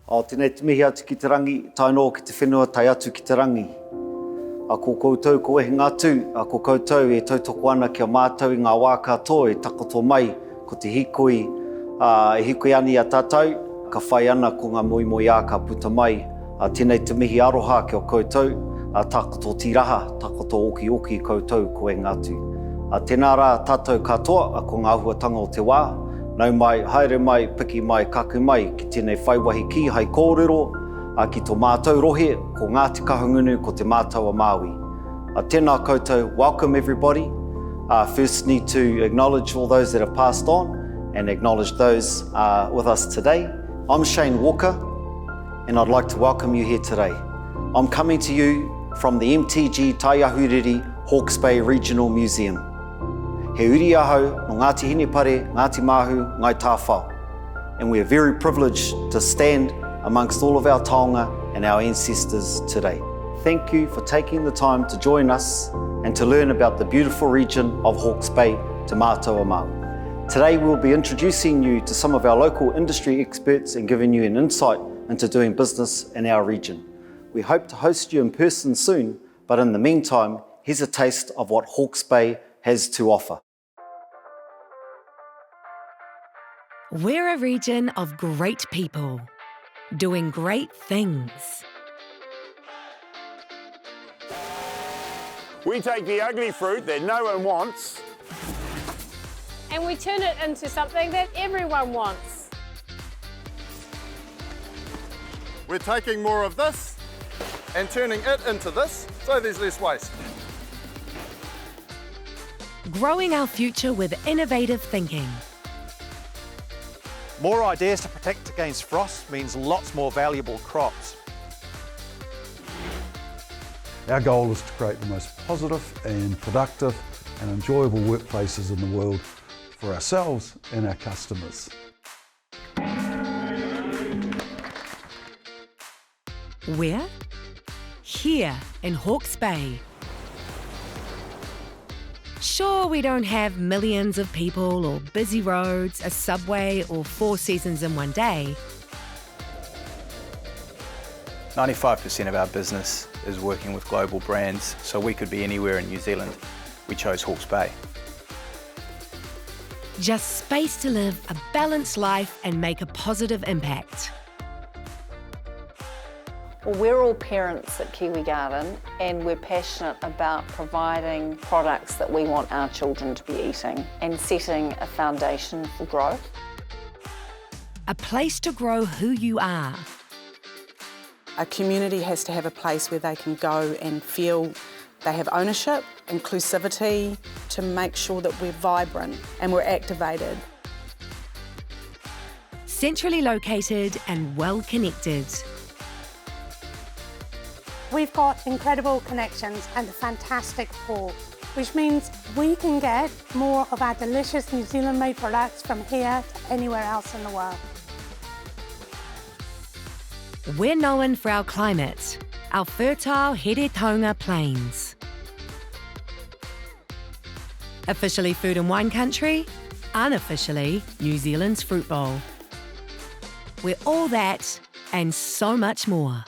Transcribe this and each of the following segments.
O tēnei te mihi atu ki te rangi, tainō ki te whenua tai atu ki te rangi. A ko koutou ko ehi ngātū, a ko koutou e tautoko ana kia mātou i ngā wā katoa e takoto mai ko te hikoi, e hikoi ani a tātou, ka whai ana ko ngā moimoi ā ka puta mai. A tēnei te mihi aroha ki o koutou, a takoto tiraha, takoto oki oki koutou ko e ngātū. A tēnā rā tātou katoa, a ko ngā huatanga o te wā, nau mai, haere mai, piki mai, kaku mai, ki tēnei whaiwahi ki, hai kōrero, a ki tō mātou rohe, ko Ngāti Kahungunu, ko te mātaua Māui. A tēnā koutou, welcome everybody. First need to acknowledge all those that have passed on and acknowledge those with us today. I'm Shane Walker, and I'd like to welcome you here today. I'm coming to you from the MTG Taiahuriri Hawke's Bay Regional Museum. He uri ahau no Ngāti Hinepare, Ngāti Mahu, Ngai Tāwhao. And we are very privileged to stand amongst all of our taonga and our ancestors today. Thank you for taking the time to join us and to learn about the beautiful region of Hawke's Bay Te Mātaua Māui. Today we'll be introducing you to some of our local industry experts and giving you an insight into doing business in our region. We hope to host you in person soon, but in the meantime, here's a taste of what Hawke's Bay has to offer. We're a region of great people, doing great things. We take the ugly fruit that no one wants and we turn it into something that everyone wants. We're taking more of this and turning it into this, so there's less waste. Growing our future with innovative thinking. More ideas to protect against frost means lots more valuable crops. Our goal is to create the most positive and productive and enjoyable workplaces in the world for ourselves and our customers. Where? Here in Hawke's Bay. Sure, we don't have millions of people or busy roads, a subway or 4 seasons in one day. 95% of our business is working with global brands, so we could be anywhere in New Zealand. We chose Hawke's Bay. Just space to live a balanced life and make a positive impact. Well, we're all parents at Kiwi Garden and we're passionate about providing products that we want our children to be eating and setting a foundation for growth. A place to grow who you are. A community has to have a place where they can go and feel they have ownership, inclusivity, to make sure that we're vibrant and we're activated. Centrally located and well connected. We've got incredible connections and a fantastic port, which means we can get more of our delicious New Zealand-made products from here to anywhere else in the world. We're known for our climate, our fertile Here Plains. Officially food and wine country, unofficially New Zealand's fruit bowl. We're all that and so much more.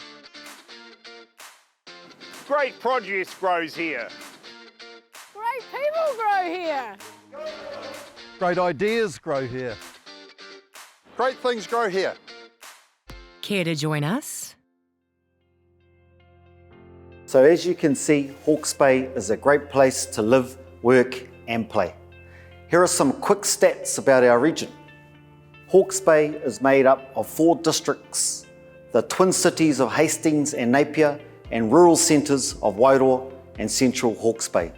Great produce grows here. Great people grow here. Great ideas grow here. Great things grow here. Care to join us? So as you can see, Hawke's Bay is a great place to live, work and play. Here are some quick stats about our region. Hawke's Bay is made up of 4 districts, the twin cities of Hastings and Napier, and rural centres of Wairoa and central Hawke's Bay.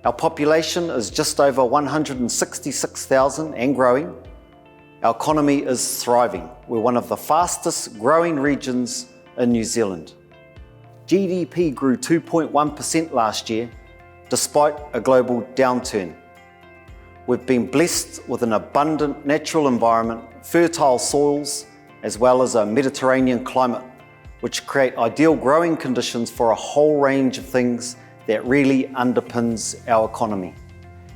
Our population is just over 166,000 and growing. Our economy is thriving. We're one of the fastest growing regions in New Zealand. GDP grew 2.1% last year, despite a global downturn. We've been blessed with an abundant natural environment, fertile soils, as well as a Mediterranean climate, which create ideal growing conditions for a whole range of things that really underpins our economy.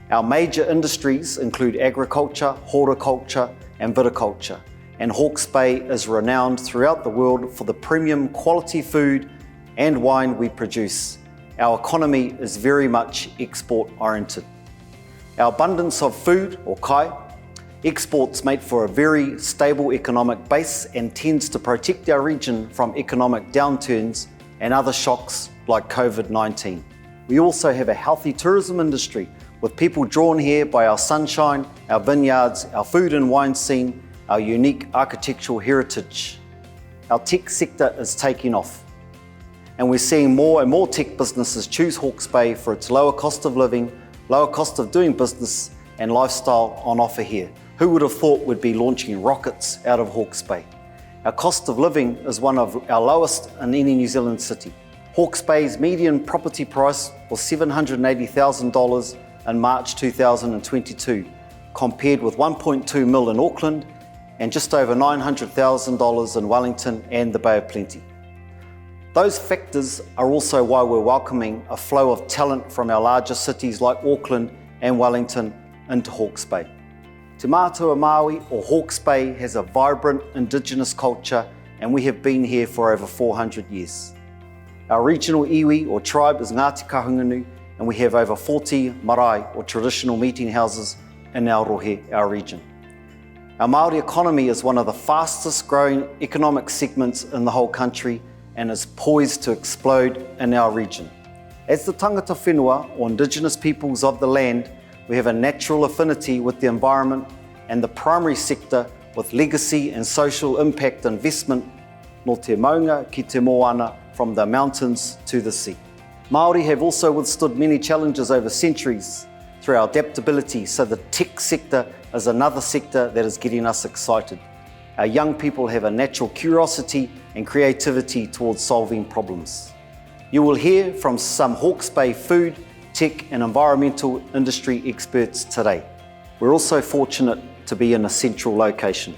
Our major industries include agriculture, horticulture and viticulture, and Hawke's Bay is renowned throughout the world for the premium quality food and wine we produce. Our economy is very much export-oriented. Our abundance of food, or kai, exports make for a very stable economic base and tends to protect our region from economic downturns and other shocks like COVID-19. We also have a healthy tourism industry with people drawn here by our sunshine, our vineyards, our food and wine scene, our unique architectural heritage. Our tech sector is taking off, and we're seeing more and more tech businesses choose Hawke's Bay for its lower cost of living, lower cost of doing business and lifestyle on offer here. Who would have thought we'd be launching rockets out of Hawke's Bay? Our cost of living is one of our lowest in any New Zealand city. Hawke's Bay's median property price was $780,000 in March 2022, compared with 1.2 mil in Auckland and just over $900,000 in Wellington and the Bay of Plenty. Those factors are also why we're welcoming a flow of talent from our larger cities like Auckland and Wellington into Hawke's Bay. Te Mātua Māui, or Hawke's Bay, has a vibrant Indigenous culture, and we have been here for over 400 years. Our regional iwi, or tribe, is Ngāti Kahungunu, and we have over 40 marae, or traditional meeting houses, in Aotearoa, our region. Our Māori economy is one of the fastest growing economic segments in the whole country and is poised to explode in our region. As the tangata whenua, or Indigenous peoples of the land, we have a natural affinity with the environment and the primary sector with legacy and social impact investment no te maunga ki te moana from the mountains to the sea. Māori have also withstood many challenges over centuries through our adaptability, so the tech sector is another sector that is getting us excited. Our young people have a natural curiosity and creativity towards solving problems. You will hear from some Hawke's Bay food, tech and environmental industry experts today. We're also fortunate to be in a central location.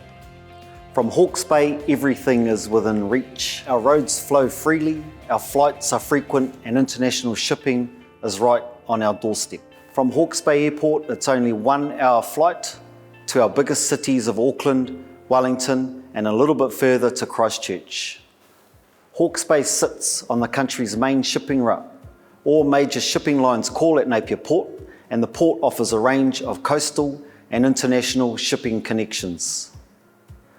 From Hawke's Bay, everything is within reach. Our roads flow freely, our flights are frequent, and international shipping is right on our doorstep. From Hawke's Bay Airport, it's only 1 hour flight to our biggest cities of Auckland, Wellington, and a little bit further to Christchurch. Hawke's Bay sits on the country's main shipping route. All major shipping lines call at Napier Port, and the port offers a range of coastal and international shipping connections.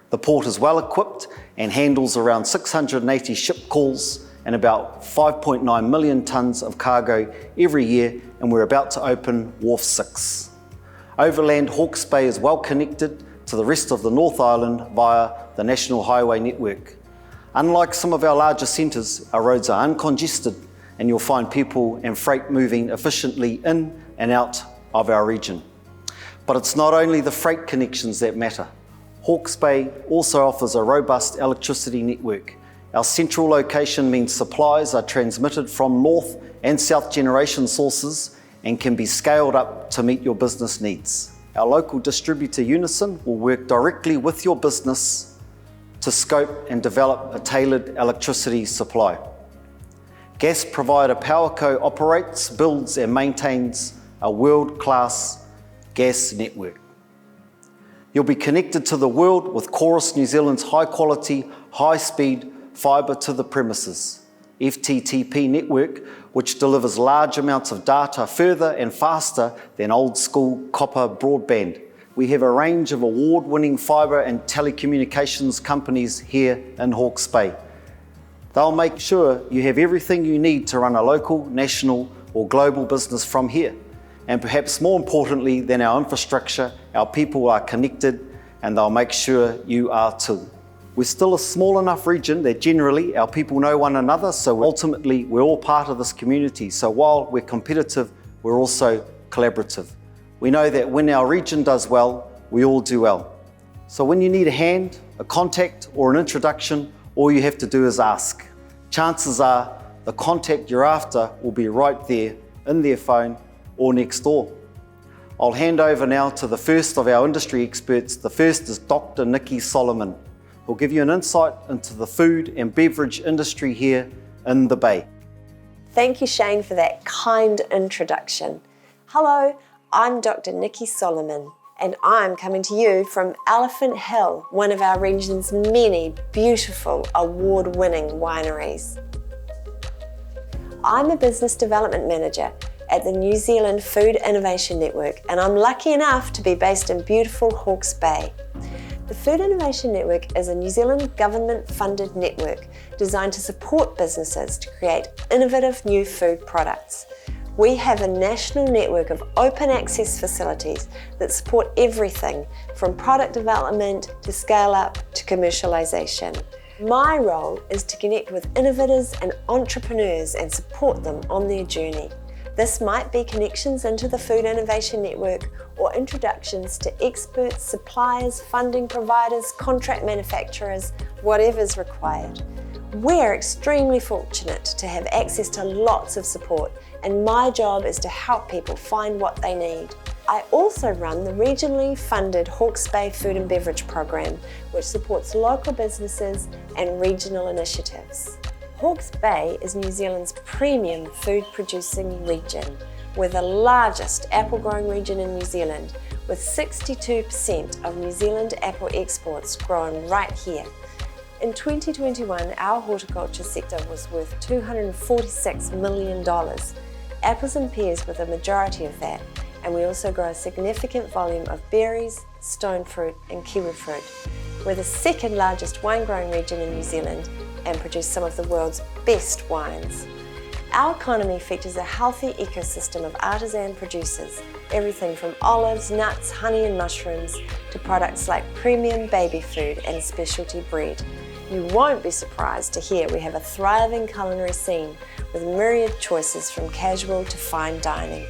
The port is well equipped and handles around 680 ship calls and about 5.9 million tonnes of cargo every year, and we're about to open Wharf 6. Overland, Hawke's Bay is well connected to the rest of the North Island via the National Highway network. Unlike some of our larger centres, our roads are uncongested, and you'll find people and freight moving efficiently in and out of our region. But it's not only the freight connections that matter. Hawke's Bay also offers a robust electricity network. Our central location means supplies are transmitted from north and south generation sources and can be scaled up to meet your business needs. Our local distributor Unison will work directly with your business to scope and develop a tailored electricity supply. Gas provider PowerCo operates, builds and maintains a world-class gas network. You'll be connected to the world with Chorus New Zealand's high-quality, high-speed fibre to the premises FTTP network, which delivers large amounts of data further and faster than old-school copper broadband. We have a range of award-winning fibre and telecommunications companies here in Hawke's Bay. They'll make sure you have everything you need to run a local, national or global business from here. And perhaps more importantly than our infrastructure, our people are connected, and they'll make sure you are too. We're still a small enough region that generally our people know one another, so ultimately we're all part of this community. So while we're competitive, we're also collaborative. We know that when our region does well, we all do well. So when you need a hand, a contact or an introduction, all you have to do is ask. Chances are the contact you're after will be right there in their phone or next door. I'll hand over now to the first of our industry experts. The first is Dr. Nikki Solomon, who'll give you an insight into the food and beverage industry here in the Bay. Thank you, Shane, for that kind introduction. Hello, I'm Dr. Nikki Solomon, and I'm coming to you from Elephant Hill, one of our region's many beautiful award-winning wineries. I'm a Business Development Manager at the New Zealand Food Innovation Network, and I'm lucky enough to be based in beautiful Hawke's Bay. The Food Innovation Network is a New Zealand government-funded network designed to support businesses to create innovative new food products. We have a national network of open access facilities that support everything from product development to scale up to commercialization. My role is to connect with innovators and entrepreneurs and support them on their journey. This might be connections into the Food Innovation Network or introductions to experts, suppliers, funding providers, contract manufacturers, whatever's required. We're extremely fortunate to have access to lots of support, and my job is to help people find what they need. I also run the regionally funded Hawke's Bay Food and Beverage Program, which supports local businesses and regional initiatives. Hawke's Bay is New Zealand's premium food producing region. We're the largest apple growing region in New Zealand, with 62% of New Zealand apple exports grown right here. In 2021, our horticulture sector was worth $246 million. Apples and pears were the majority of that, and we also grow a significant volume of berries, stone fruit and kiwi fruit. We're the second largest wine growing region in New Zealand and produce some of the world's best wines. Our economy features a healthy ecosystem of artisan producers, everything from olives, nuts, honey and mushrooms to products like premium baby food and specialty bread. You won't be surprised to hear we have a thriving culinary scene with myriad choices from casual to fine dining.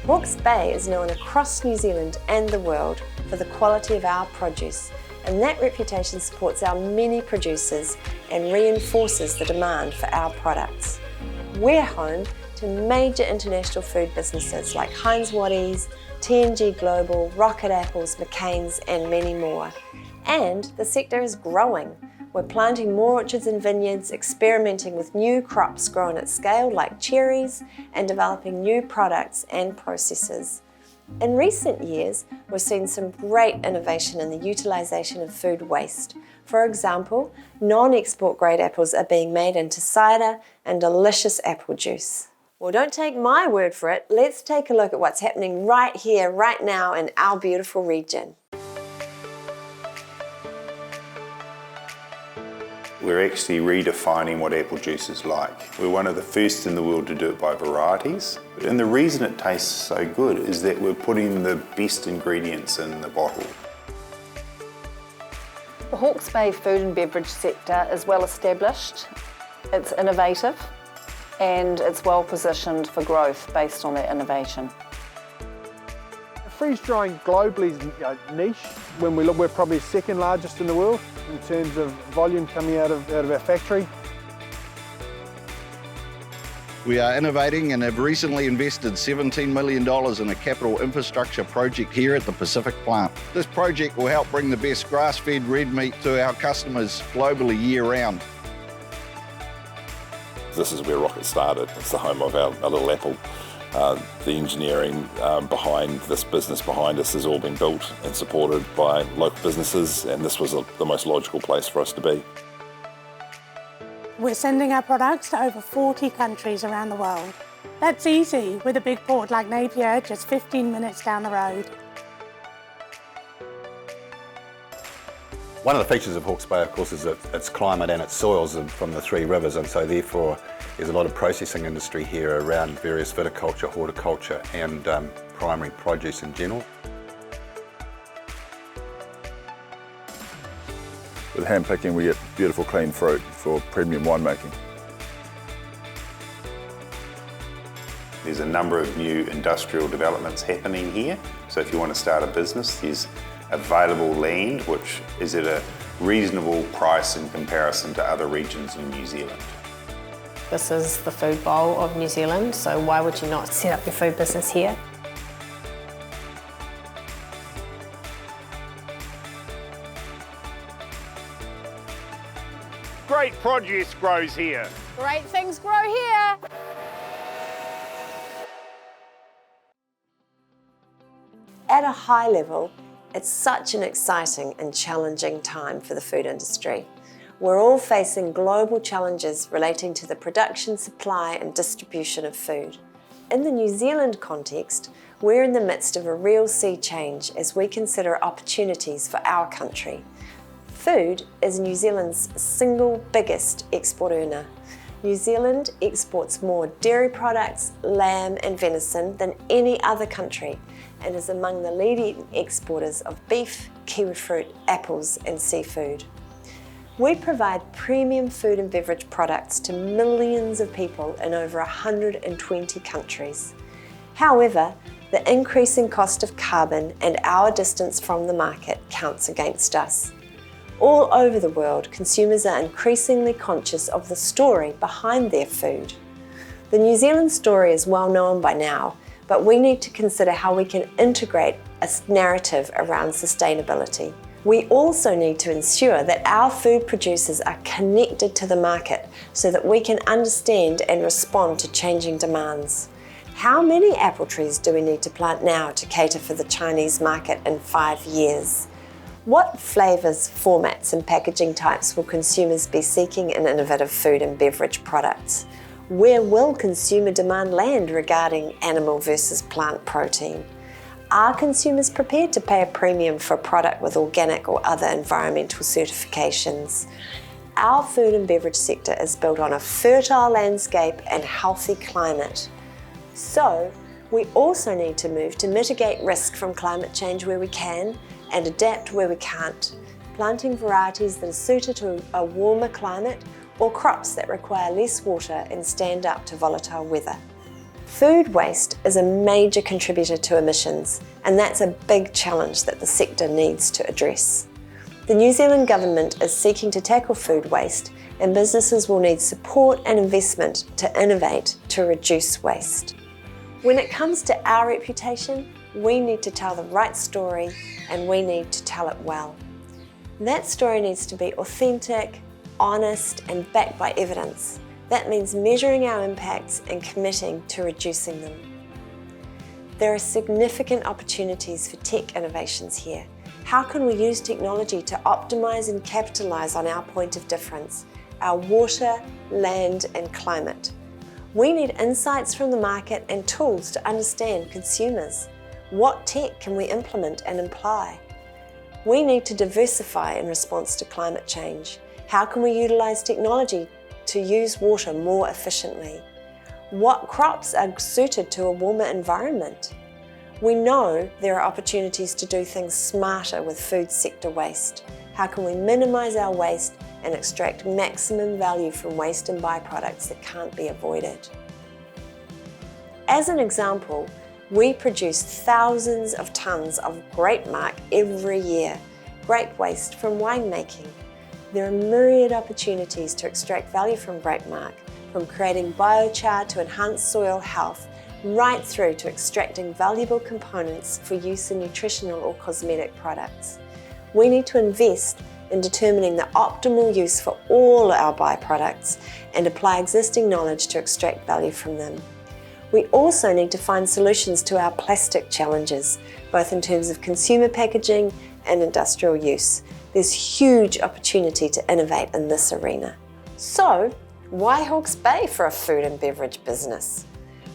Hawke's Bay is known across New Zealand and the world for the quality of our produce, and that reputation supports our many producers and reinforces the demand for our products. We're home to major international food businesses like Heinz Waddies, TNG Global, Rocket Apples, McCain's and many more. And the sector is growing. We're planting more orchards and vineyards, experimenting with new crops grown at scale like cherries, and developing new products and processes. In recent years, we've seen some great innovation in the utilisation of food waste. For example, non-export grade apples are being made into cider and delicious apple juice. Well, don't take my word for it. Let's take a look at what's happening right here, right now in our beautiful region. We're actually redefining what apple juice is like. We're one of the first in the world to do it by varieties. And the reason it tastes so good is that we're putting the best ingredients in the bottle. The Hawke's Bay food and beverage sector is well established, it's innovative, and it's well positioned for growth based on that innovation. Freeze drying globally is niche. When we look, we're probably second largest in the world in terms of volume coming out of our factory. We are innovating and have recently invested $17 million in a capital infrastructure project here at the Pacific plant. This project will help bring the best grass-fed red meat to our customers globally year-round. This is where Rocket started. It's the home of our little apple. The engineering behind this business behind us has all been built and supported by local businesses, and this was the most logical place for us to be. We're sending our products to over 40 countries around the world. That's easy with a big port like Napier, just 15 minutes down the road. One of the features of Hawke's Bay, of course, is its climate and its soils from the three rivers, and so therefore there's a lot of processing industry here around various viticulture, horticulture and primary produce in general. With hand picking, we get beautiful clean fruit for premium winemaking. There's a number of new industrial developments happening here. So if you want to start a business, there's available land which is at a reasonable price in comparison to other regions in New Zealand. This is the food bowl of New Zealand, so why would you not set up your food business here? Great produce grows here. Great things grow here. at a high level, it's such an exciting and challenging time for the food industry. We're all facing global challenges relating to the production, supply and distribution of food. In the New Zealand context, we're in the midst of a real sea change as we consider opportunities for our country. Food is New Zealand's single biggest export earner. New Zealand exports more dairy products, lamb and venison than any other country and is among the leading exporters of beef, kiwifruit, apples and seafood. We provide premium food and beverage products to millions of people in over 120 countries. However, the increasing cost of carbon and our distance from the market counts against us. All over the world, consumers are increasingly conscious of the story behind their food. The New Zealand story is well known by now, but we need to consider how we can integrate a narrative around sustainability. We also need to ensure that our food producers are connected to the market so that we can understand and respond to changing demands. How many apple trees do we need to plant now to cater for the Chinese market in 5 years? What flavours, formats and packaging types will consumers be seeking in innovative food and beverage products? Where will consumer demand land regarding animal versus plant protein? Are consumers prepared to pay a premium for a product with organic or other environmental certifications? Our food and beverage sector is built on a fertile landscape and healthy climate. So, we also need to move to mitigate risk from climate change where we can and adapt where we can't, planting varieties that are suited to a warmer climate or crops that require less water and stand up to volatile weather. Food waste is a major contributor to emissions, and that's a big challenge that the sector needs to address. The New Zealand Government is seeking to tackle food waste, and businesses will need support and investment to innovate to reduce waste. When it comes to our reputation, we need to tell the right story and we need to tell it well. That story needs to be authentic, honest and backed by evidence. That means measuring our impacts and committing to reducing them. There are significant opportunities for tech innovations here. How can we use technology to optimise and capitalise on our point of difference, our water, land and climate? We need insights from the market and tools to understand consumers. What tech can we implement and apply? We need to diversify in response to climate change. How can we utilise technology to use water more efficiently? What crops are suited to a warmer environment? We know there are opportunities to do things smarter with food sector waste. How can we minimise our waste and extract maximum value from waste and byproducts that can't be avoided? As an example, we produce thousands of tonnes of grape marc every year, grape waste from winemaking. There are myriad opportunities to extract value from grape marc, from creating biochar to enhance soil health, right through to extracting valuable components for use in nutritional or cosmetic products. We need to invest in determining the optimal use for all our byproducts and apply existing knowledge to extract value from them. We also need to find solutions to our plastic challenges, both in terms of consumer packaging and industrial use. There's huge opportunity to innovate in this arena. So, why Hawke's Bay for a food and beverage business?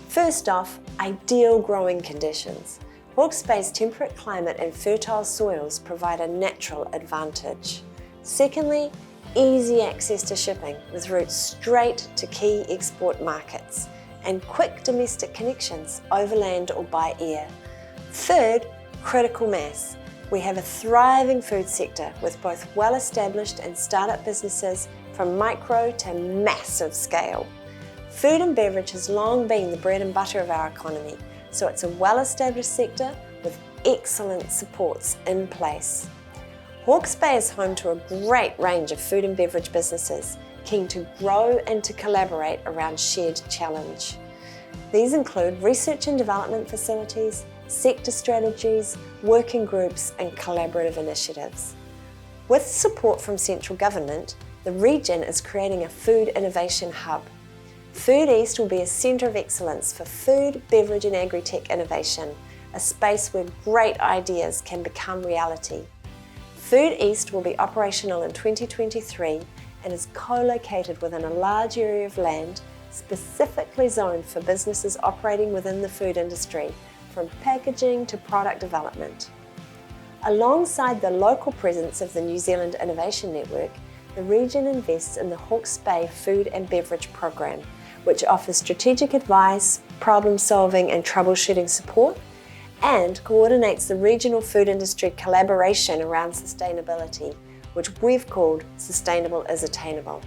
First off, ideal growing conditions. Hawke's Bay's temperate climate and fertile soils provide a natural advantage. Secondly, easy access to shipping with routes straight to key export markets and quick domestic connections overland or by air. Third, critical mass. We have a thriving food sector with both well-established and startup businesses from micro to massive scale. Food and beverage has long been the bread and butter of our economy, so it's a well-established sector with excellent supports in place. Hawke's Bay is home to a great range of food and beverage businesses keen to grow and to collaborate around shared challenge. These include research and development facilities, sector strategies, working groups and collaborative initiatives. With support from central government, the region is creating a food innovation hub. Food East will be a centre of excellence for food, beverage and agri-tech innovation, a space where great ideas can become reality. Food East will be operational in 2023 and is co-located within a large area of land specifically zoned for businesses operating within the food industry, from packaging to product development. Alongside the local presence of the New Zealand Innovation Network, the region invests in the Hawke's Bay Food and Beverage Program, which offers strategic advice, problem solving and troubleshooting support, and coordinates the regional food industry collaboration around sustainability, which we've called Sustainable is Attainable.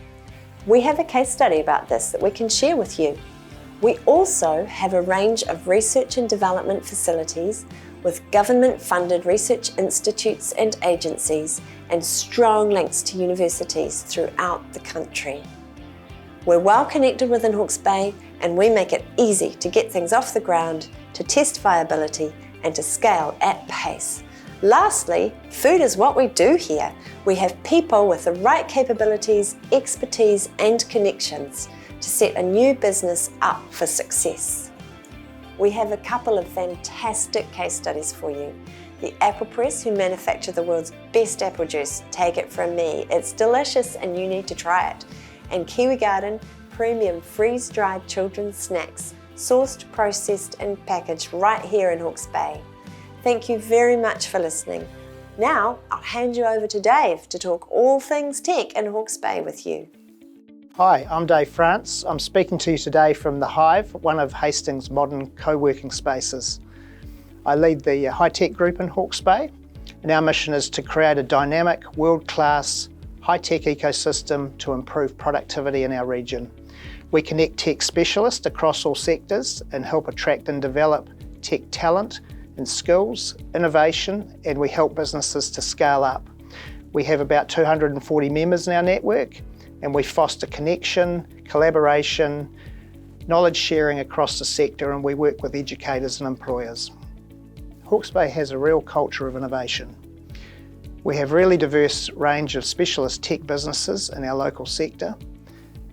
We have a case study about this that we can share with you. We also have a range of research and development facilities with government-funded research institutes and agencies and strong links to universities throughout the country. We're well connected within Hawke's Bay and we make it easy to get things off the ground, to test viability and to scale at pace. Lastly, food is what we do here. We have people with the right capabilities, expertise and connections to set a new business up for success. We have a couple of fantastic case studies for you. The Apple Press, who manufacture the world's best apple juice, take it from me. It's delicious and you need to try it. And Kiwi Garden, premium freeze-dried children's snacks, sourced, processed and packaged right here in Hawke's Bay. Thank you very much for listening. Now I'll hand you over to Dave to talk all things tech in Hawke's Bay with you. Hi, I'm Dave France. I'm speaking to you today from The Hive, one of Hastings' modern co-working spaces. I lead the high-tech group in Hawke's Bay, and our mission is to create a dynamic, world-class, high-tech ecosystem to improve productivity in our region. We connect tech specialists across all sectors and help attract and develop tech talent and skills, innovation, and we help businesses to scale up. We have about 240 members in our network, and we foster connection, collaboration, knowledge sharing across the sector, and we work with educators and employers. Hawke's Bay has a real culture of innovation. We have a really diverse range of specialist tech businesses in our local sector,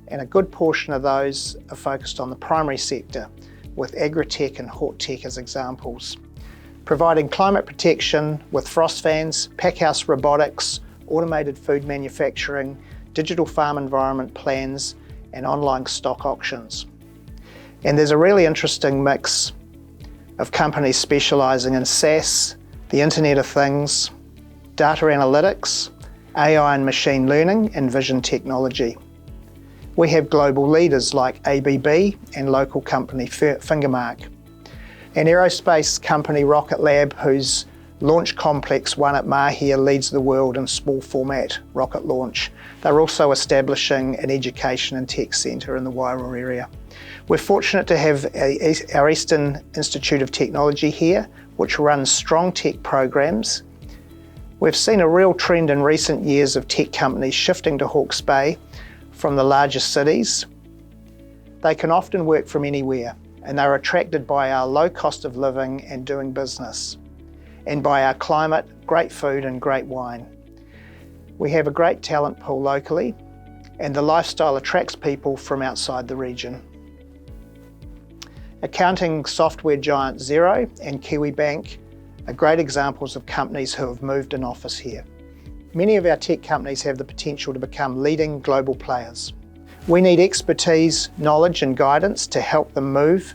and a good portion of those are focused on the primary sector, with agri-tech and hort tech as examples. Providing climate protection with frost fans, packhouse robotics, automated food manufacturing, digital farm environment plans, and online stock auctions. And there's a really interesting mix of companies specialising in SaaS, the Internet of Things, data analytics, AI and machine learning, and vision technology. We have global leaders like ABB and local company Fingermark. An aerospace company, Rocket Lab, whose launch complex one at Mahia leads the world in small format rocket launch. They're also establishing an education and tech centre in the Wairau area. We're fortunate to have our Eastern Institute of Technology here, which runs strong tech programs. We've seen a real trend in recent years of tech companies shifting to Hawke's Bay from the largest cities. They can often work from anywhere, and they're attracted by our low cost of living and doing business, and by our climate, great food and great wine. We have a great talent pool locally, and the lifestyle attracts people from outside the region. Accounting software giant Xero and Kiwibank are great examples of companies who have moved an office here. Many of our tech companies have the potential to become leading global players. We need expertise, knowledge and guidance to help them move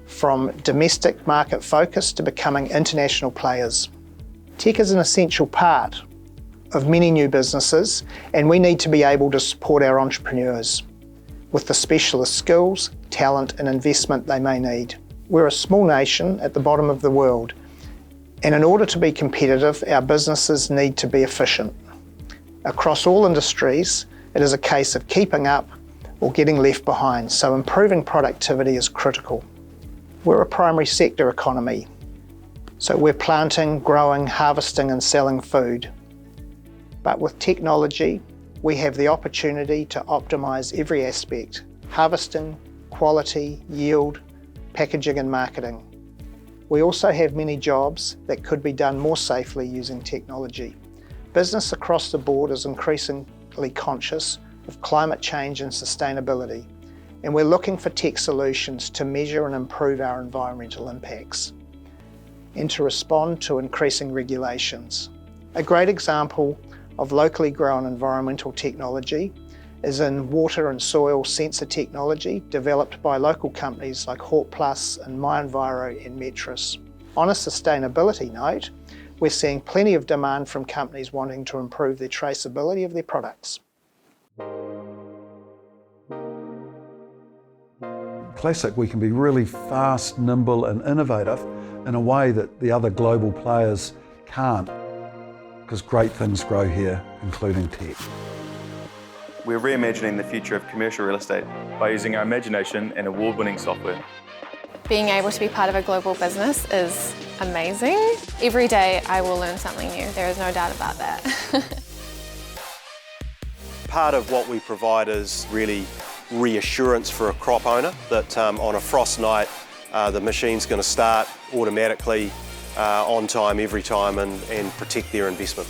from domestic market focus to becoming international players. Tech is an essential part of many new businesses, and we need to be able to support our entrepreneurs with the specialist skills, talent and investment they may need. We're a small nation at the bottom of the world, and in order to be competitive, our businesses need to be efficient. Across all industries, it is a case of keeping up or getting left behind, so improving productivity is critical. We're a primary sector economy, so we're planting, growing, harvesting and selling food. But with technology, we have the opportunity to optimise every aspect: harvesting, quality, yield, packaging and marketing. We also have many jobs that could be done more safely using technology. Business across the board is increasingly conscious of climate change and sustainability, and we're looking for tech solutions to measure and improve our environmental impacts. and to respond to increasing regulations. A great example of locally grown environmental technology is in water and soil sensor technology developed by local companies like Hawke and MyEnviro and Metris. On a sustainability note, we're seeing plenty of demand from companies wanting to improve their traceability of their products. Classic, we can be really fast, nimble and innovative in a way that the other global players can't, because great things grow here, including tech. We're reimagining the future of commercial real estate by using our imagination and award-winning software. Being able to be part of a global business is amazing. Every day I will learn something new, there is no doubt about that. Part of what we provide is really reassurance for a crop owner that on a frost night the machine's going to start automatically on time, every time and protect their investment.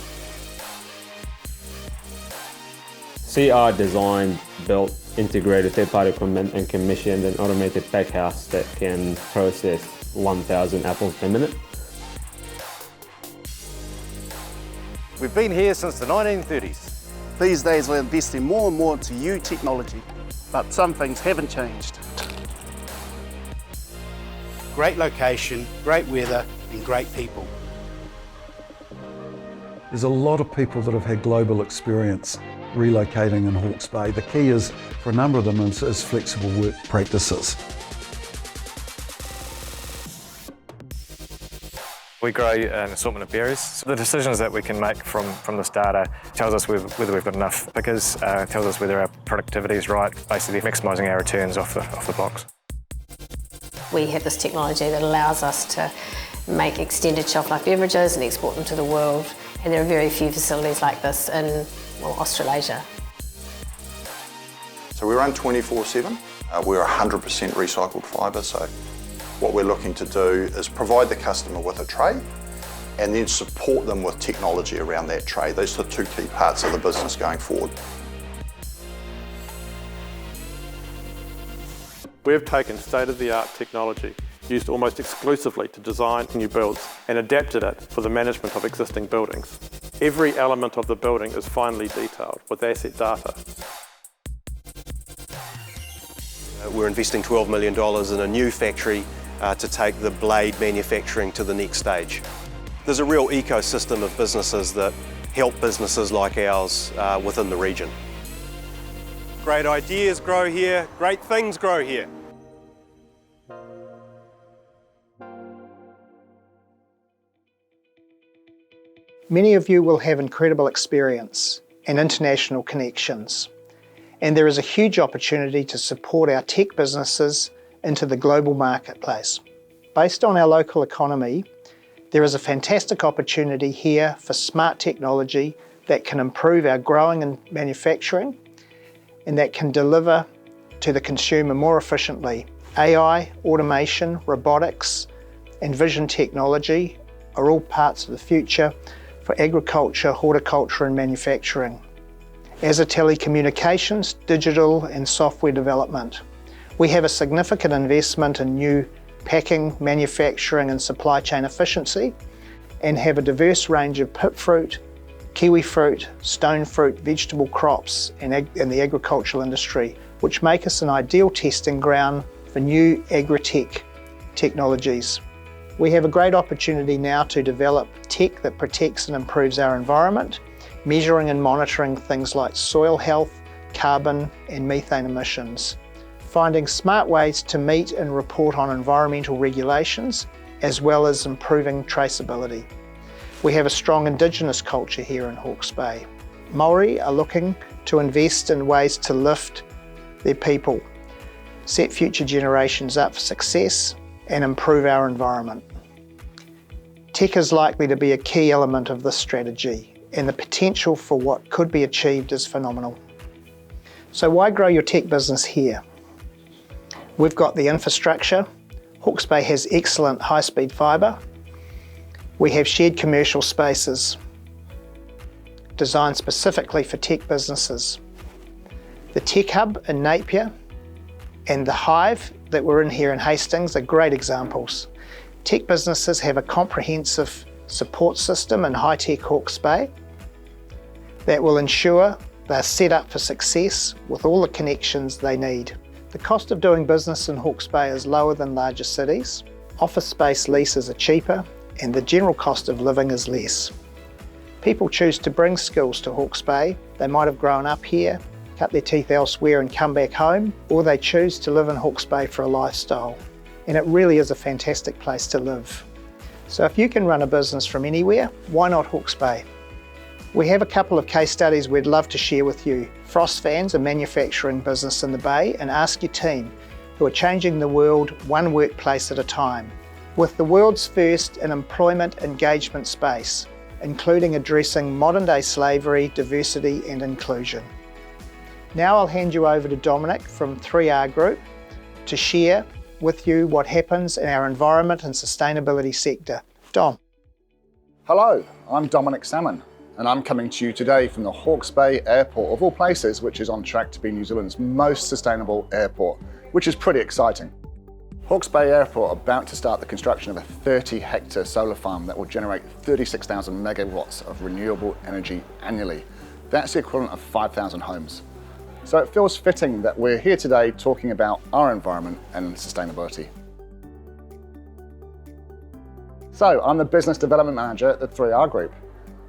CR designed, built, integrated third-party equipment and commissioned an automated pack house that can process 1,000 apples per minute. We've been here since the 1930s. These days we're investing more and more into new technology, but some things haven't changed. Great location, great weather and great people. There's a lot of people that have had global experience relocating in Hawke's Bay. The key is, for a number of them, is flexible work practices. We grow an assortment of berries. So the decisions that we can make from this data tells us whether we've got enough pickers, tells us whether our productivity is right, basically maximising our returns off the blocks. We have this technology that allows us to make extended shelf life beverages and export them to the world, and there are very few facilities like this in Australasia. So we run 24/7. We're 100% recycled fibre, so what we're looking to do is provide the customer with a tray and then support them with technology around that tray. Those are the two key parts of the business going forward. We've taken state-of-the-art technology used almost exclusively to design new builds and adapted it for the management of existing buildings. Every element of the building is finely detailed with asset data. We're investing $12 million in a new factory to take the blade manufacturing to the next stage. There's a real ecosystem of businesses that help businesses like ours within the region. Great ideas grow here, great things grow here. Many of you will have incredible experience and international connections, and there is a huge opportunity to support our tech businesses into the global marketplace. Based on our local economy, there is a fantastic opportunity here for smart technology that can improve our growing and manufacturing and that can deliver to the consumer more efficiently. AI, automation, robotics and vision technology are all parts of the future for agriculture, horticulture and manufacturing, as are telecommunications, digital and software development. We have a significant investment in new packing, manufacturing and supply chain efficiency and have a diverse range of pip fruit, kiwi fruit, stone fruit, vegetable crops in the agricultural industry, which make us an ideal testing ground for new agri-tech technologies. We have a great opportunity now to develop tech that protects and improves our environment, measuring and monitoring things like soil health, carbon and methane emissions, finding smart ways to meet and report on environmental regulations, as well as improving traceability. We have a strong Indigenous culture here in Hawke's Bay. Maori are looking to invest in ways to lift their people, set future generations up for success and improve our environment. Tech is likely to be a key element of this strategy, and the potential for what could be achieved is phenomenal. So why grow your tech business here? We've got the infrastructure. Hawke's Bay has excellent high-speed fibre. We have shared commercial spaces designed specifically for tech businesses. The Tech Hub in Napier and the Hive that we're in here in Hastings are great examples. Tech businesses have a comprehensive support system in high-tech Hawke's Bay that will ensure they're set up for success with all the connections they need. The cost of doing business in Hawke's Bay is lower than larger cities. Office space leases are cheaper and the general cost of living is less. People choose to bring skills to Hawke's Bay. They might have grown up here, cut their teeth elsewhere and come back home, or they choose to live in Hawke's Bay for a lifestyle. And it really is a fantastic place to live. So if you can run a business from anywhere, why not Hawke's Bay? We have a couple of case studies we'd love to share with you. Frost Fans, a manufacturing business in the Bay, and Ask Your Team, who are changing the world one workplace at a time. With the world's first in employment engagement space, including addressing modern-day slavery, diversity and inclusion. Now I'll hand you over to Dominic from 3R Group to share with you what happens in our environment and sustainability sector. Dom. Hello, I'm Dominic Salmon, and I'm coming to you today from the Hawke's Bay Airport, of all places, which is on track to be New Zealand's most sustainable airport, which is pretty exciting. Hawke's Bay Airport are about to start the construction of a 30-hectare solar farm that will generate 36,000 megawatts of renewable energy annually. That's the equivalent of 5,000 homes. So it feels fitting that we're here today talking about our environment and sustainability. So I'm the Business Development Manager at the 3R Group.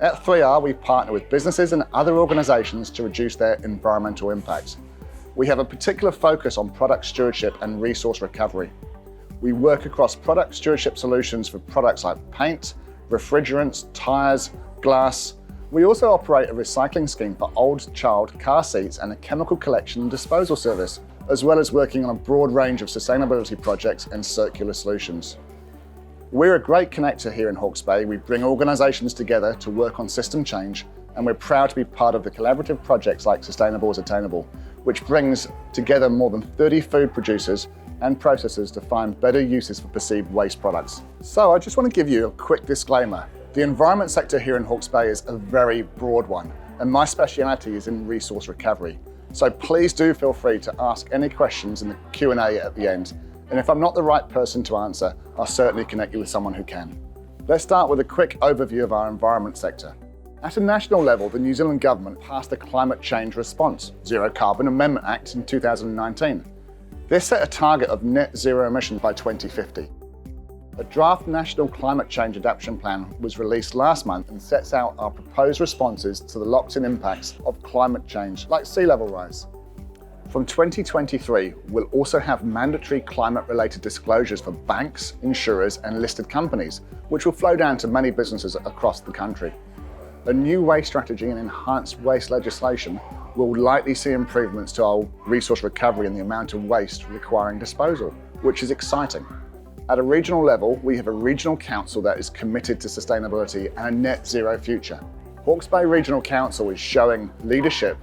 At 3R, we partner with businesses and other organisations to reduce their environmental impact. We have a particular focus on product stewardship and resource recovery. We work across product stewardship solutions for products like paint, refrigerants, tyres, glass. We also operate a recycling scheme for old child car seats and a chemical collection and disposal service, as well as working on a broad range of sustainability projects and circular solutions. We're a great connector here in Hawke's Bay. We bring organisations together to work on system change, and we're proud to be part of the collaborative projects like Sustainable is Attainable, which brings together more than 30 food producers and processors to find better uses for perceived waste products. So I just want to give you a quick disclaimer. The environment sector here in Hawke's Bay is a very broad one, and my speciality is in resource recovery. So please do feel free to ask any questions in the Q&A at the end. And if I'm not the right person to answer, I'll certainly connect you with someone who can. Let's start with a quick overview of our environment sector. At a national level, the New Zealand Government passed the Climate Change Response Zero Carbon Amendment Act in 2019. This set a target of net zero emissions by 2050. A draft National Climate Change Adaptation Plan was released last month and sets out our proposed responses to the locked-in impacts of climate change, like sea level rise. From 2023, we'll also have mandatory climate-related disclosures for banks, insurers and listed companies, which will flow down to many businesses across the country. A new waste strategy and enhanced waste legislation will likely see improvements to our resource recovery and the amount of waste requiring disposal, which is exciting. At a regional level, we have a regional council that is committed to sustainability and a net zero future. Hawke's Bay Regional Council is showing leadership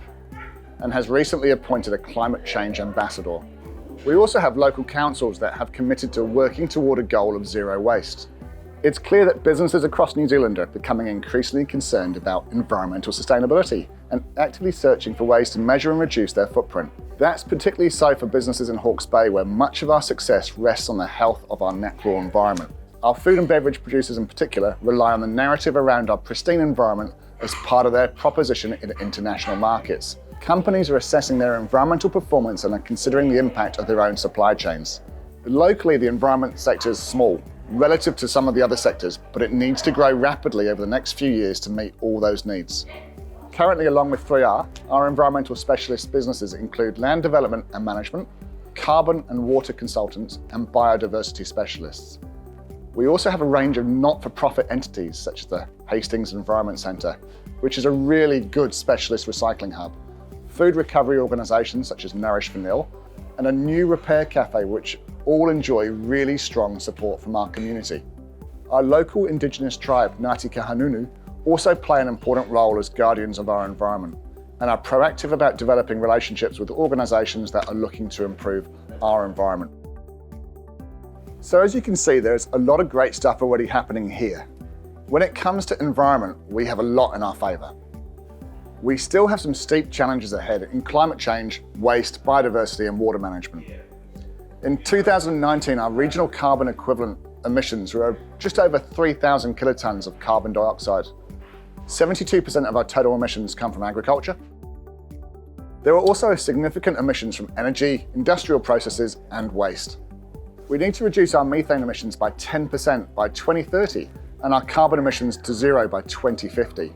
and has recently appointed a climate change ambassador. We also have local councils that have committed to working toward a goal of zero waste. It's clear that businesses across New Zealand are becoming increasingly concerned about environmental sustainability and actively searching for ways to measure and reduce their footprint. That's particularly so for businesses in Hawke's Bay, where much of our success rests on the health of our natural environment. Our food and beverage producers in particular rely on the narrative around our pristine environment as part of their proposition in international markets. Companies are assessing their environmental performance and are considering the impact of their own supply chains. Locally, the environment sector is small relative to some of the other sectors, but it needs to grow rapidly over the next few years to meet all those needs. Currently, along with 3R, our environmental specialist businesses include land development and management, carbon and water consultants, and biodiversity specialists. We also have a range of not-for-profit entities such as the Hastings Environment Centre, which is a really good specialist recycling hub, food recovery organisations such as Nourish for Nil, and a new repair cafe which all enjoy really strong support from our community. Our local Indigenous tribe, Ngāti Kahanunu, also play an important role as guardians of our environment and are proactive about developing relationships with organisations that are looking to improve our environment. So as you can see, there's a lot of great stuff already happening here. When it comes to environment, we have a lot in our favour. We still have some steep challenges ahead in climate change, waste, biodiversity and water management. In 2019, our regional carbon equivalent emissions were just over 3,000 kilotons of carbon dioxide. 72% of our total emissions come from agriculture. There are also significant emissions from energy, industrial processes, and waste. We need to reduce our methane emissions by 10% by 2030 and our carbon emissions to zero by 2050.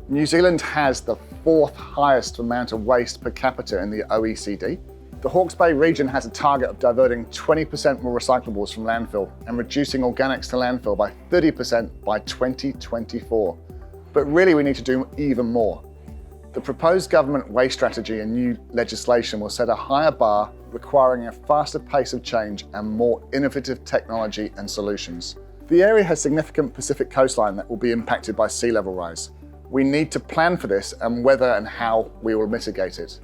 New Zealand has the 4th highest amount of waste per capita in the OECD. The Hawke's Bay region has a target of diverting 20% more recyclables from landfill and reducing organics to landfill by 30% by 2024. But really we need to do even more. The proposed government waste strategy and new legislation will set a higher bar, requiring a faster pace of change and more innovative technology and solutions. The area has significant Pacific coastline that will be impacted by sea level rise. We need to plan for this and whether and how we will mitigate it.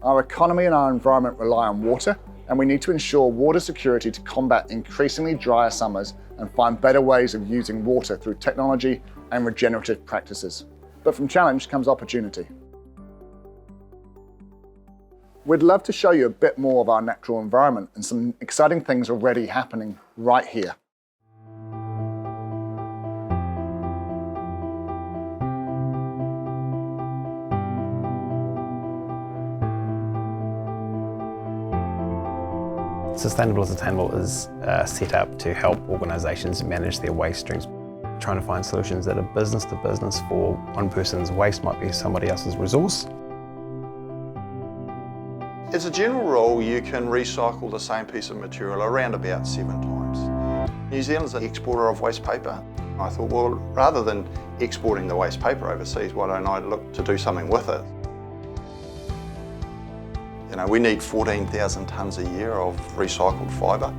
Our economy and our environment rely on water, and we need to ensure water security to combat increasingly drier summers and find better ways of using water through technology and regenerative practices. But from challenge comes opportunity. We'd love to show you a bit more of our natural environment and some exciting things already happening right here. Sustainable as Attainable is set up to help organisations manage their waste streams. Trying to find solutions that are business to business for one person's waste might be somebody else's resource. As a general rule, you can recycle the same piece of material around about 7 times. New Zealand's an exporter of waste paper. I thought, well, rather than exporting the waste paper overseas, why don't I look to do something with it? You know, we need 14,000 tonnes a year of recycled fibre.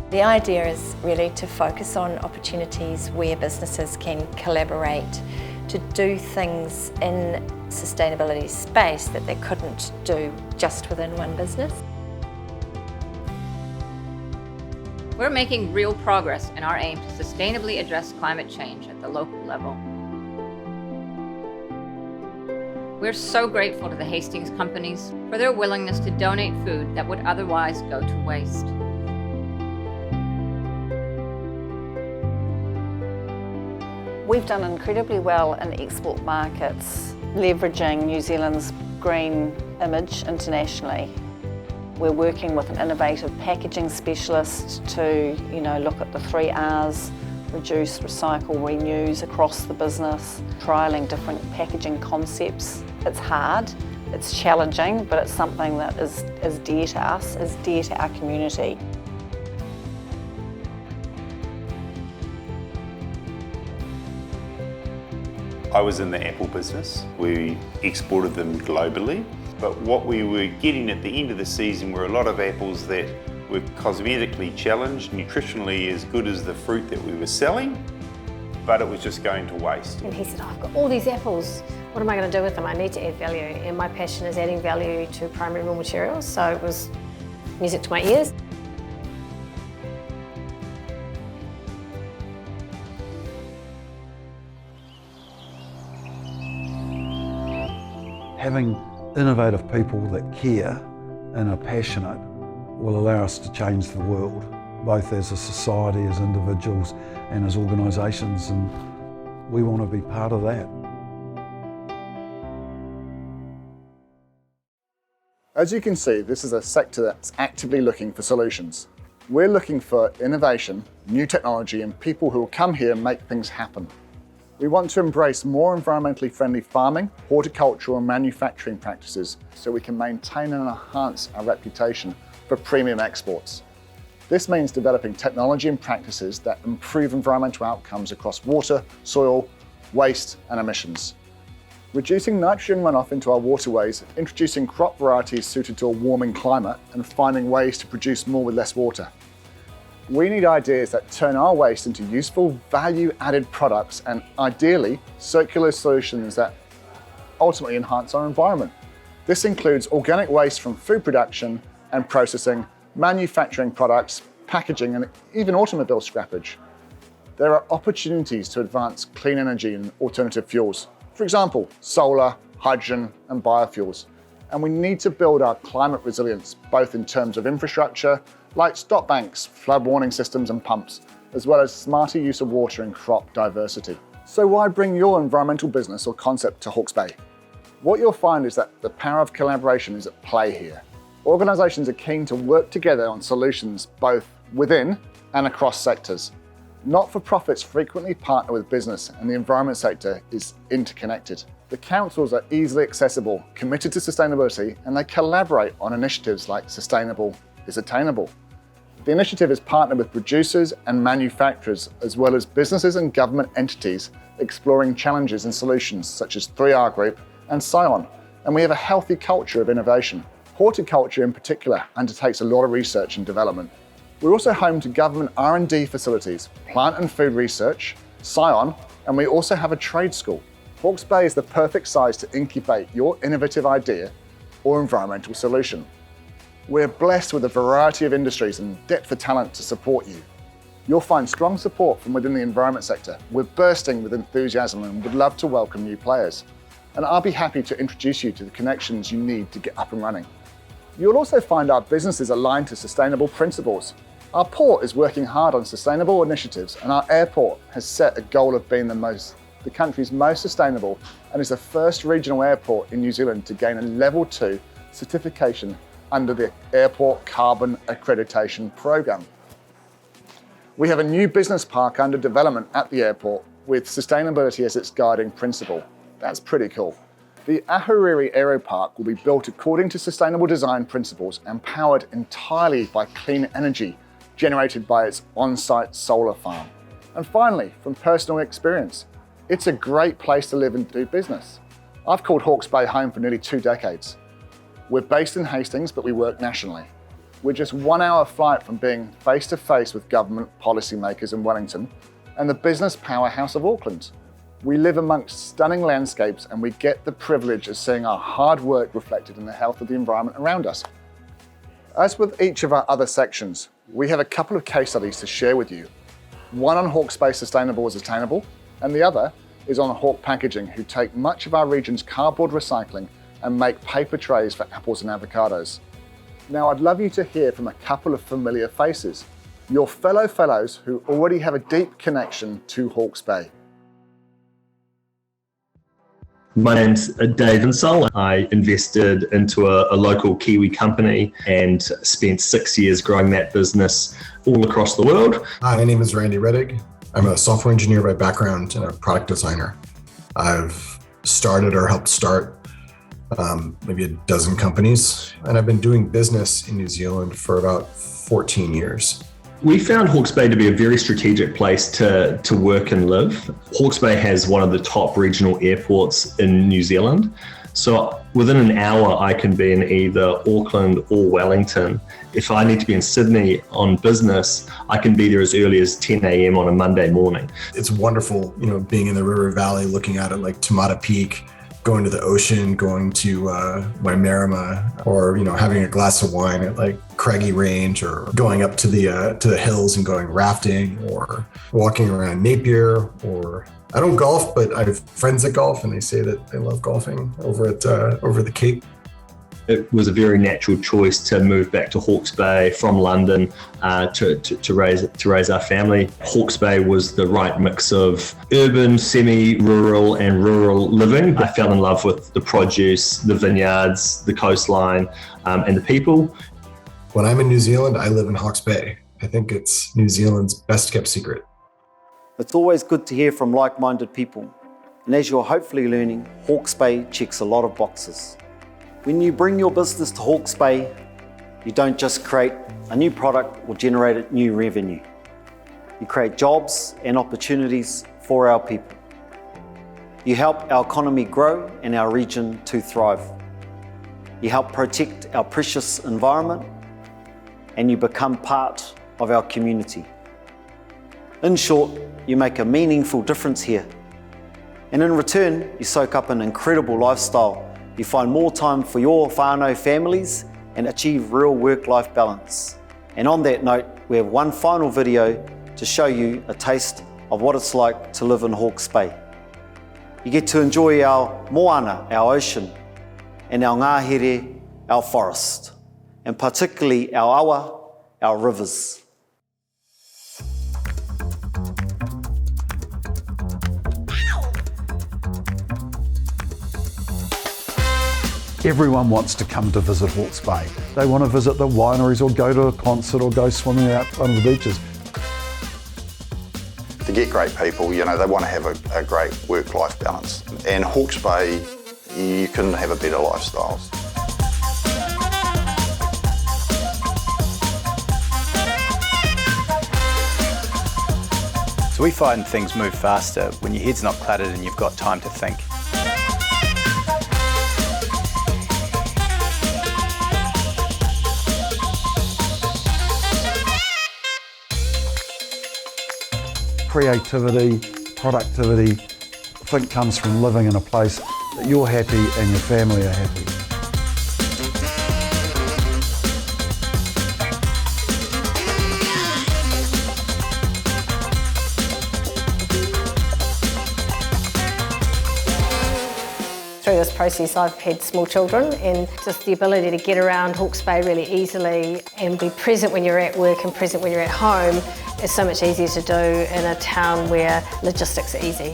The idea is really to focus on opportunities where businesses can collaborate to do things in sustainability space that they couldn't do just within one business. We're making real progress in our aim to sustainably address climate change at the local level. We're so grateful to the Hastings companies for their willingness to donate food that would otherwise go to waste. We've done incredibly well in export markets, leveraging New Zealand's green image internationally. We're working with an innovative packaging specialist to, look at the 3 R's, reduce, recycle, reuse across the business, trialling different packaging concepts. It's hard, it's challenging, but it's something that is dear to us, is dear to our community. I was in the apple business. We exported them globally, but what we were getting at the end of the season were a lot of apples that were cosmetically challenged, nutritionally as good as the fruit that we were selling, but it was just going to waste. And he said, I've got all these apples, what am I going to do with them? I need to add value, and my passion is adding value to primary raw materials, so it was music to my ears. Having innovative people that care and are passionate will allow us to change the world, both as a society, as individuals, and as organisations, and we want to be part of that. As you can see, this is a sector that's actively looking for solutions. We're looking for innovation, new technology, and people who will come here and make things happen. We want to embrace more environmentally friendly farming, horticultural and manufacturing practices so we can maintain and enhance our reputation for premium exports. This means developing technology and practices that improve environmental outcomes across water, soil, waste and emissions. Reducing nitrogen runoff into our waterways, introducing crop varieties suited to a warming climate and finding ways to produce more with less water. We need ideas that turn our waste into useful, value-added products and ideally, circular solutions that ultimately enhance our environment. This includes organic waste from food production and processing, manufacturing products, packaging and even automobile scrappage. There are opportunities to advance clean energy and alternative fuels. For example, solar, hydrogen and biofuels. And we need to build our climate resilience, both in terms of infrastructure, like stop banks, flood warning systems and pumps, as well as smarter use of water and crop diversity. So why bring your environmental business or concept to Hawke's Bay? What you'll find is that the power of collaboration is at play here. Organisations are keen to work together on solutions both within and across sectors. Not-for-profits frequently partner with business, and the environment sector is interconnected. The councils are easily accessible, committed to sustainability, and they collaborate on initiatives like Sustainable is Attainable. The initiative is partnered with producers and manufacturers, as well as businesses and government entities exploring challenges and solutions such as 3R Group and Scion, and we have a healthy culture of innovation. Horticulture in particular undertakes a lot of research and development. We're also home to government R&D facilities, plant and food research, Scion, and we also have a trade school. Hawke's Bay is the perfect size to incubate your innovative idea or environmental solution. We're blessed with a variety of industries and depth of talent to support you. You'll find strong support from within the environment sector. We're bursting with enthusiasm and would love to welcome new players. And I'll be happy to introduce you to the connections you need to get up and running. You'll also find our businesses aligned to sustainable principles. Our port is working hard on sustainable initiatives, and our airport has set a goal of being the country's most sustainable and is the first regional airport in New Zealand to gain a Level 2 certification under the Airport Carbon Accreditation Programme. We have a new business park under development at the airport with sustainability as its guiding principle. That's pretty cool. The Ahuriri Aero Park will be built according to sustainable design principles and powered entirely by clean energy generated by its on-site solar farm. And finally, from personal experience, it's a great place to live and do business. I've called Hawke's Bay home for nearly 2 decades. We're based in Hastings, but we work nationally. We're just 1 hour flight from being face-to-face with government policymakers in Wellington and the business powerhouse of Auckland. We live amongst stunning landscapes and we get the privilege of seeing our hard work reflected in the health of the environment around us. As with each of our other sections, we have a couple of case studies to share with you. One on Hawke's Bay Sustainable is Attainable, and the other is on Hawke Packaging, who take much of our region's cardboard recycling and make paper trays for apples and avocados. Now I'd love you to hear from a couple of familiar faces, your fellows who already have a deep connection to Hawke's Bay. My name's Dave Insall. I invested into a local Kiwi company and spent 6 years growing that business all across the world. Hi, my name is Randy Reddig. I'm a software engineer by background and a product designer. I've started or helped start maybe a dozen companies, and I've been doing business in New Zealand for about 14 years. We found Hawke's Bay to be a very strategic place to work and live. Hawke's Bay has one of the top regional airports in New Zealand. So within an hour, I can be in either Auckland or Wellington. If I need to be in Sydney on business, I can be there as early as 10 a.m. on a Monday morning. It's wonderful, being in the River Valley, looking at it like Tamata Peak, going to the ocean, going to Waimarama, or having a glass of wine at like Craggy Range, or going up to the hills and going rafting, or walking around Napier. Or I don't golf, but I have friends that golf, and they say that they love golfing over the Cape. It was a very natural choice to move back to Hawke's Bay from London to raise our family. Hawke's Bay was the right mix of urban, semi-rural and rural living. I fell in love with the produce, the vineyards, the coastline and the people. When I'm in New Zealand, I live in Hawke's Bay. I think it's New Zealand's best kept secret. It's always good to hear from like-minded people. And as you're hopefully learning, Hawke's Bay checks a lot of boxes. When you bring your business to Hawke's Bay, you don't just create a new product or generate new revenue. You create jobs and opportunities for our people. You help our economy grow and our region to thrive. You help protect our precious environment, and you become part of our community. In short, you make a meaningful difference here. And in return, you soak up an incredible lifestyle. You find more time for your whānau families and achieve real work-life balance. And on that note, we have one final video to show you a taste of what it's like to live in Hawke's Bay. You get to enjoy our moana, our ocean, and our ngahere, our forest, and particularly our awa, our rivers. Everyone wants to come to visit Hawke's Bay. They want to visit the wineries or go to a concert or go swimming out on the beaches. To get great people, they want to have a great work-life balance. And Hawke's Bay, you couldn't have a better lifestyle. So we find things move faster when your head's not cluttered and you've got time to think. Creativity, productivity, I think comes from living in a place that you're happy and your family are happy. Through this process I've had small children, and just the ability to get around Hawke's Bay really easily and be present when you're at work and present when you're at home is so much easier to do in a town where logistics are easy.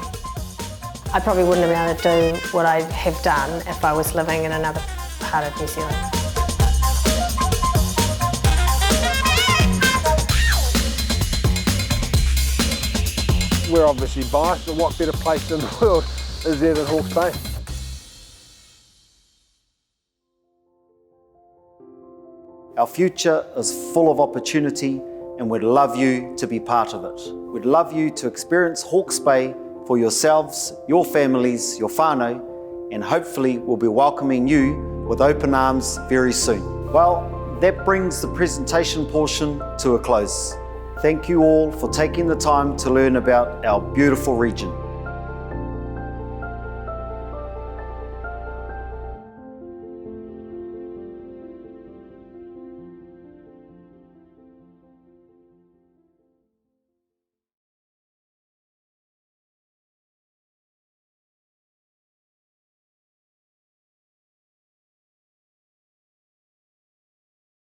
I probably wouldn't have been able to do what I have done if I was living in another part of New Zealand. We're obviously biased, but what better place in the world is there than Hawke's Bay? Our future is full of opportunity and we'd love you to be part of it. We'd love you to experience Hawke's Bay for yourselves, your families, your whānau, and hopefully we'll be welcoming you with open arms very soon. Well, that brings the presentation portion to a close. Thank you all for taking the time to learn about our beautiful region.